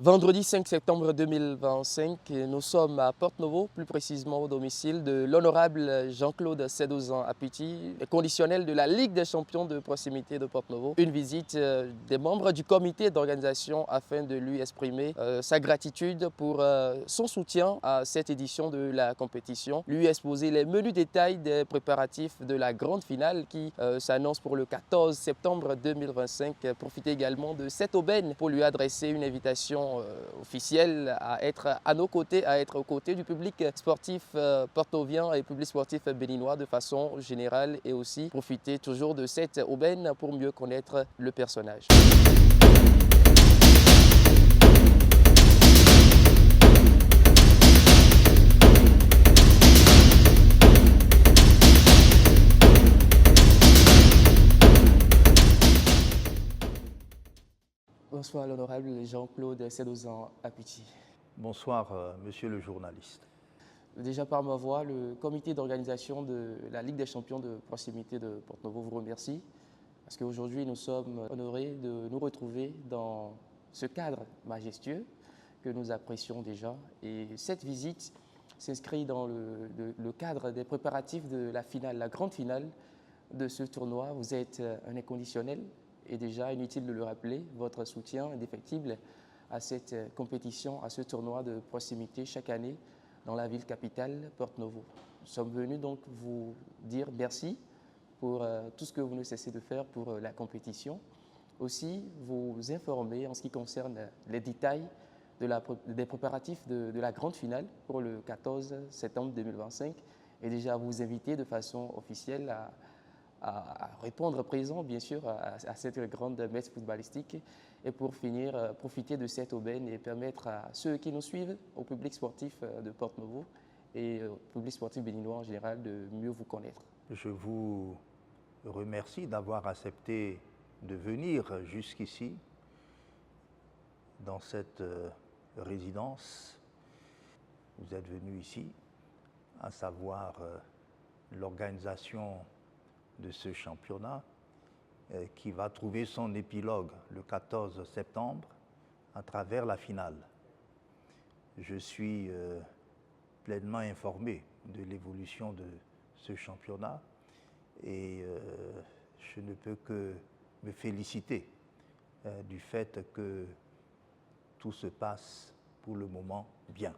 Vendredi 5 septembre 2025, nous sommes à Porto-Novo, plus précisément au domicile de l'honorable Jean-Claude Sédozan Apiti, conditionnel de la Ligue des champions de proximité de Porto-Novo. Une visite des membres du comité d'organisation afin de lui exprimer sa gratitude pour son soutien à cette édition de la compétition, lui exposer les menus détails des préparatifs de la grande finale qui s'annonce pour le 14 septembre 2025. Profiter également de cette aubaine pour lui adresser une invitation officielle à être à nos côtés, à être aux côtés du public sportif portovien et public sportif béninois de façon générale, et aussi profiter toujours de cette aubaine pour mieux connaître le personnage. Bonsoir l'honorable Jean-Claude Sédozan Apiti. Bonsoir, monsieur le journaliste. Déjà par ma voix, le comité d'organisation de la Ligue des champions de proximité de Porto-Novo vous remercie parce qu'aujourd'hui nous sommes honorés de nous retrouver dans ce cadre majestueux que nous apprécions déjà. Et cette visite s'inscrit dans le cadre des préparatifs de la finale, la grande finale de ce tournoi. Vous êtes un inconditionnel. Et déjà, inutile de le rappeler, votre soutien indéfectible à cette compétition, à ce tournoi de proximité chaque année dans la ville capitale, Porto-Novo. Nous sommes venus donc vous dire merci pour tout ce que vous ne cessez de faire pour la compétition. Aussi, vous informer en ce qui concerne les détails des préparatifs de la grande finale pour le 14 septembre 2025 et déjà vous inviter de façon officielle à répondre présent, bien sûr, à cette grande messe footballistique. Et pour finir, profiter de cette aubaine et permettre à ceux qui nous suivent, au public sportif de Porto-Novo et au public sportif béninois en général, de mieux vous connaître. Je vous remercie d'avoir accepté de venir jusqu'ici, dans cette résidence. Vous êtes venu ici, à savoir l'organisation de ce championnat qui va trouver son épilogue le 14 septembre à travers la finale. Je suis pleinement informé de l'évolution de ce championnat et je ne peux que me féliciter du fait que tout se passe pour le moment bien.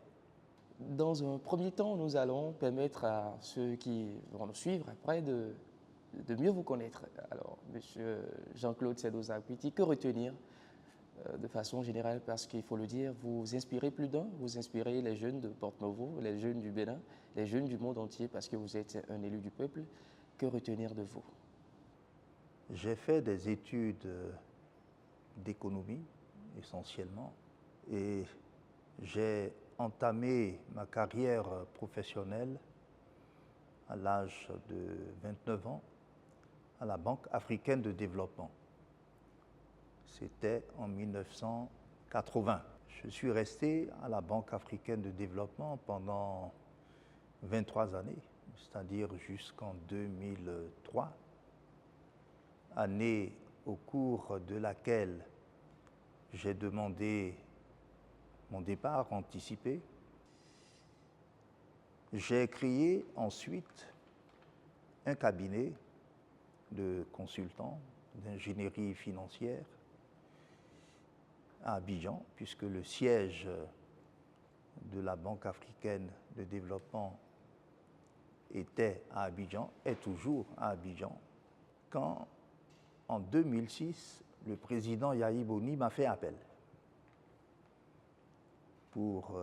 Dans un premier temps, nous allons permettre à ceux qui vont nous suivre après de mieux vous connaître. Alors, monsieur Jean-Claude Sédozan Apiti, que retenir de façon générale, parce qu'il faut le dire, vous inspirez plus d'un, vous inspirez les jeunes de Porto-Novo, les jeunes du Bénin, les jeunes du monde entier, parce que vous êtes un élu du peuple. Que retenir de vous? J'ai fait des études d'économie, essentiellement, et j'ai entamé ma carrière professionnelle à l'âge de 29 ans à la Banque africaine de développement. C'était en 1980. Je suis resté à la Banque africaine de développement pendant 23 années, c'est-à-dire jusqu'en 2003, année au cours de laquelle j'ai demandé mon départ anticipé. J'ai créé ensuite un cabinet de consultants d'ingénierie financière à Abidjan, puisque le siège de la Banque africaine de développement était à Abidjan, est toujours à Abidjan, quand en 2006, le président Yahi Boni m'a fait appel pour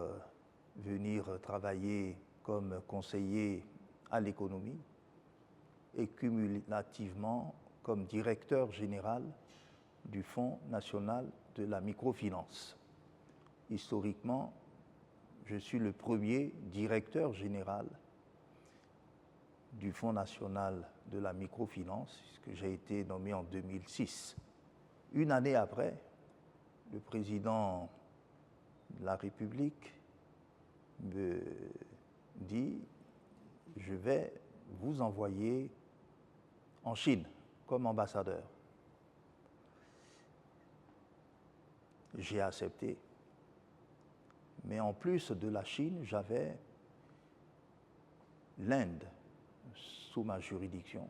venir travailler comme conseiller à l'économie et cumulativement comme directeur général du Fonds national de la microfinance. Historiquement, je suis le premier directeur général du Fonds national de la microfinance, puisque j'ai été nommé en 2006. Une année après, le président de la République me dit « Je vais vous envoyer en Chine comme ambassadeur. » J'ai accepté Mais en plus de la Chine, j'avais l'Inde sous ma juridiction.